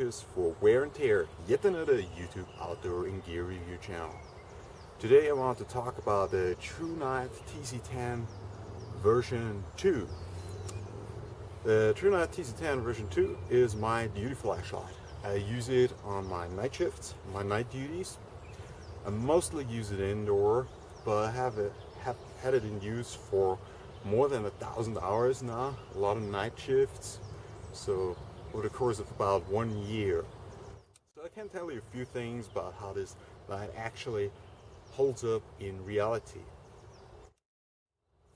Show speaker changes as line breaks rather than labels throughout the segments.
patches for wear and tear, yet another YouTube outdoor and gear review channel. Today I want to talk about the Thrunite TC10 version 2. The Thrunite TC10 version 2 is my duty flashlight. I use it on my night shifts, my night duties. I mostly use it indoor, but I have had it in use for more than 1,000 hours now, a lot of night shifts, so over the course of about 1 year. So I can tell you a few things about how this light actually holds up in reality.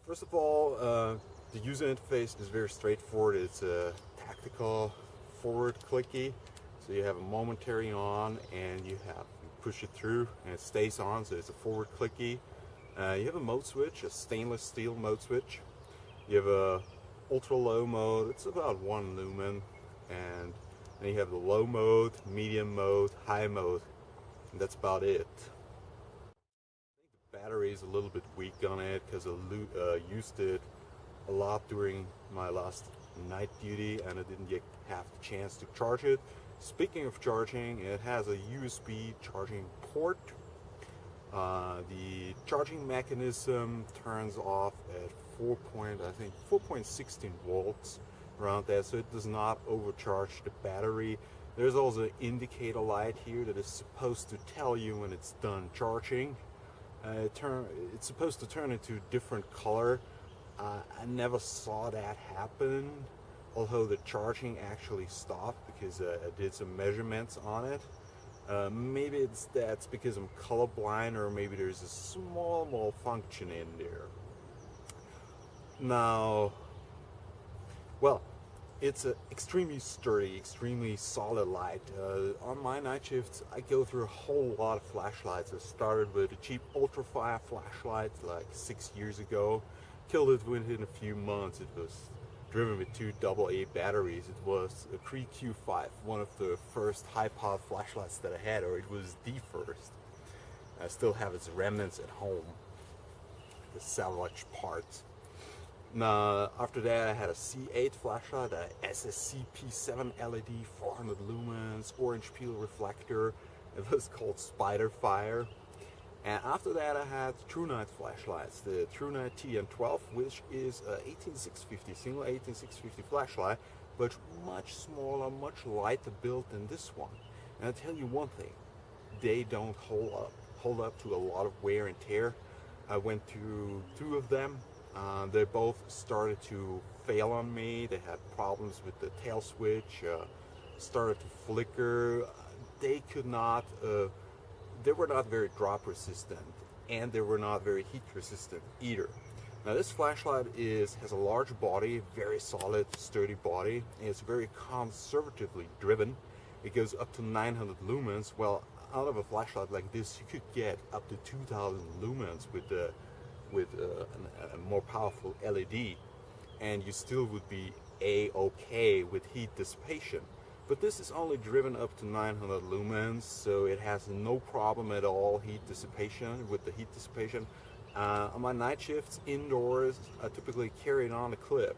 First of all, the user interface is very straightforward. It's a tactical, forward clicky, so you have a momentary on and you push it through and it stays on, so it's a forward clicky. You have a mode switch, a stainless steel mode switch. You have a ultra low mode, it's about 1 lumen, and then you have the low mode, medium mode, high mode, and that's about it. I think the battery is a little bit weak on it because I used it a lot during my last night duty and I didn't have the chance to charge it. Speaking of charging, it has a USB charging port. The charging mechanism turns off at 4.16 volts, around that, so it does not overcharge the battery. There's also an indicator light here that is supposed to tell you when it's done charging. It's supposed to turn into a different color. I never saw that happen, although the charging actually stopped because I did some measurements on it. Maybe that's because I'm colorblind, or maybe there's a small malfunction in there. Now, well, it's an extremely sturdy, extremely solid light. On my night shifts, I go through a whole lot of flashlights. I started with a cheap ultrafire flashlight like 6 years ago. Killed it within a few months. It was driven with 2 AA batteries. It was a Cree Q5, one of the first high-powered flashlights that I had, or it was the first. I still have its remnants at home, the salvage parts. Now, after that, I had a C8 flashlight, a SSCP7 LED, 400 lumens, orange peel reflector. It was called Spiderfire. And after that, I had Thrunite flashlights, the Thrunite TN12, which is a 18650, single 18650 flashlight, but much smaller, much lighter built than this one. And I'll tell you one thing, they don't hold up to a lot of wear and tear. I went through 2 of them. They both started to fail on me. They had problems with the tail switch, started to flicker. They were not very drop resistant, and they were not very heat resistant either. Now this flashlight has a large body, very solid, sturdy body, and it's very conservatively driven. It goes up to 900 lumens. Well, out of a flashlight like this, you could get up to 2,000 lumens with a more powerful LED, and you still would be A-okay with heat dissipation. But this is only driven up to 900 lumens, so it has no problem at all with the heat dissipation. On my night shifts indoors, I typically carry it on a clip,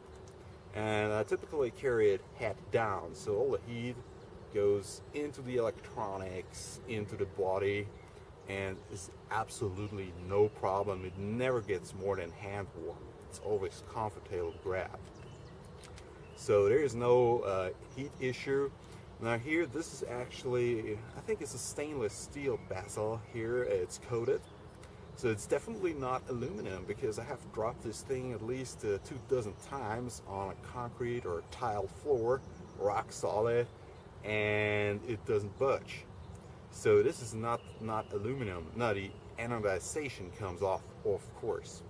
and I typically carry it head down, so all the heat goes into the electronics, into the body, and it's absolutely no problem. It never gets more than hand warm. It's always comfortable to grab. So there is no heat issue. Now here, this is actually, I think it's a stainless steel bezel here. It's coated. So it's definitely not aluminum, because I have dropped this thing at least 24 times on a concrete or a tile floor, rock solid, and it doesn't budge. So this is not aluminum. Now the anodization comes off, of course.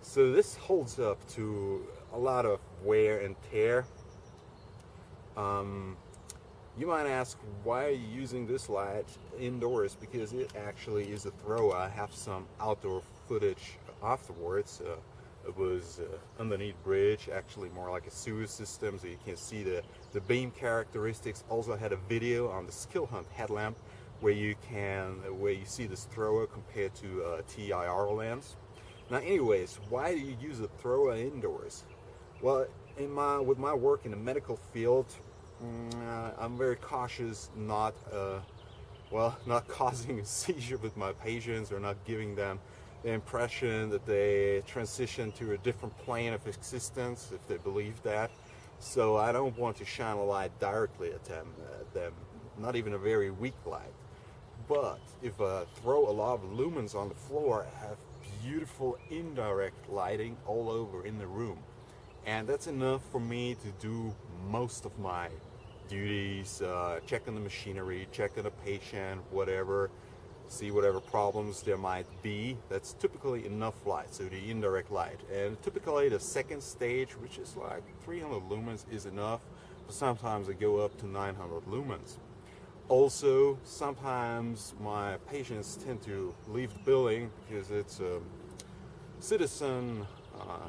So this holds up to a lot of wear and tear. You might ask, why are you using this light indoors? Because it actually is a thrower. I have some outdoor footage afterwards. It was underneath bridge, actually more like a sewer system, so you can see the beam characteristics. Also had a video on the Skill Hunt headlamp where you see this thrower compared to a TIR lens. Now anyways, why do you use a thrower indoors? Well, with my work in the medical field, I'm very cautious not causing a seizure with my patients or not giving them the impression that they transition to a different plane of existence if they believe that. So I don't want to shine a light directly at them, not even a very weak light. But if I throw a lot of lumens on the floor, I have beautiful indirect lighting all over in the room. And that's enough for me to do most of my duties, checking the machinery, checking the patient, whatever, see whatever problems there might be. That's typically enough light, so the indirect light. And typically the second stage, which is like 300 lumens, is enough, but sometimes I go up to 900 lumens. Also, sometimes my patients tend to leave the building because it's a citizen,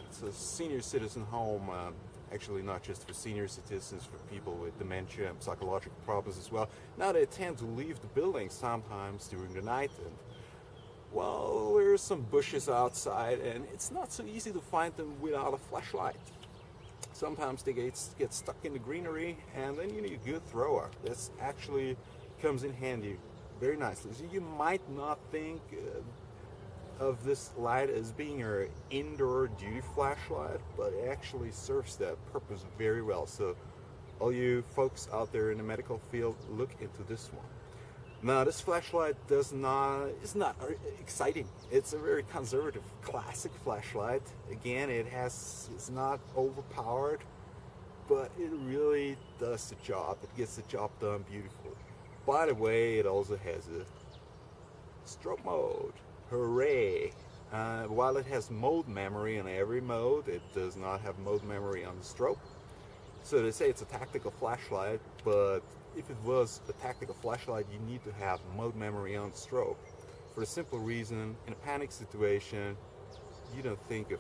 it's a senior citizen home, actually not just for senior citizens, for people with dementia and psychological problems as well. Now they tend to leave the building sometimes during the night, and well, there's some bushes outside and it's not so easy to find them without a flashlight. Sometimes they get stuck in the greenery, and then you need a good thrower. This actually comes in handy very nicely. So you might not think of this light as being an indoor duty flashlight, but it actually serves that purpose very well. So all you folks out there in the medical field, look into this one. Now this flashlight is not exciting. It's a very conservative classic flashlight. Again, it's not overpowered, but it really does the job. It gets the job done beautifully. By the way, it also has a strobe mode. Hooray! While it has mode memory in every mode, it does not have mode memory on the strobe. So they say it's a tactical flashlight, but if it was a tactical flashlight, you need to have mode memory on the strobe. For the simple reason, in a panic situation, you don't think of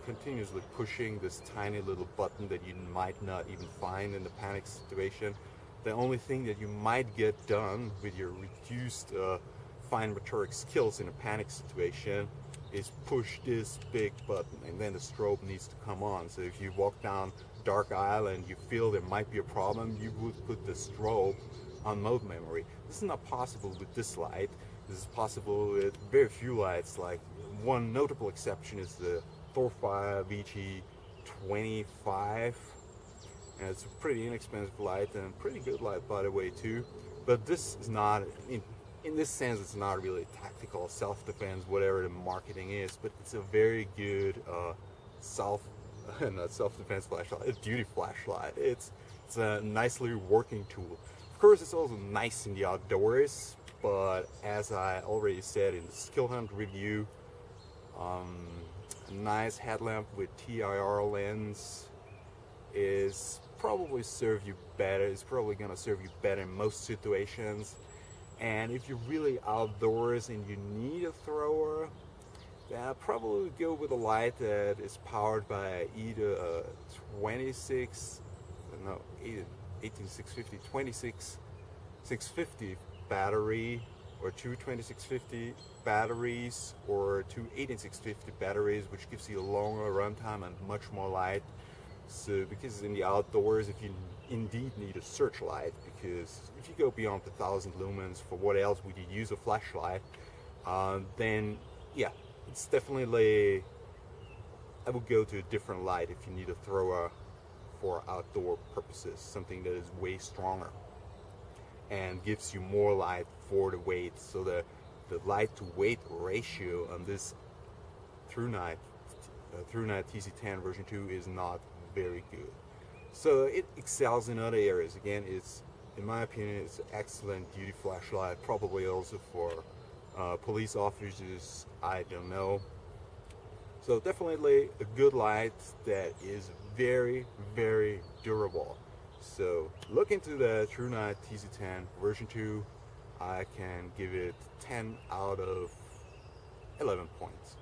continuously pushing this tiny little button that you might not even find in the panic situation. The only thing that you might get done with your reduced fine motoric skills in a panic situation is push this big button, and then the strobe needs to come on. So if you walk down dark aisle and you feel there might be a problem, you would put the strobe on mode memory. This is not possible with this light. This is possible with very few lights. Like one notable exception is the Topher VG25, and it's a pretty inexpensive light and pretty good light, by the way, too. But this is not, in this sense, it's not really tactical, self-defense, whatever the marketing is, but it's a very good not self-defense flashlight, a duty flashlight. It's a nicely working tool. Of course, it's also nice in the outdoors, but as I already said in the Skill Hunt review, a nice headlamp with TIR lens is probably serve you better. It's probably going to serve you better in most situations. And if you're really outdoors and you need a thrower, then I'll probably go with a light that is powered by either a 26650 battery, or two 2650 batteries, or two 18650 batteries, which gives you a longer runtime and much more light. So because in the outdoors, if you indeed need a searchlight, because if you go beyond the 1000 lumens, for what else would you use a flashlight? Then yeah, it's definitely, I would go to a different light if you need a thrower for outdoor purposes, something that is way stronger and gives you more light for the weight. So the light to weight ratio on this Thrunite TC10 version 2 is not very good. So it excels in other areas. Again, it's, in my opinion, it's an excellent duty flashlight, probably also for police officers, I don't know. So definitely a good light that is very, very durable. So look into the Thrunite TC10 version 2. I can give it 10 out of 11 points.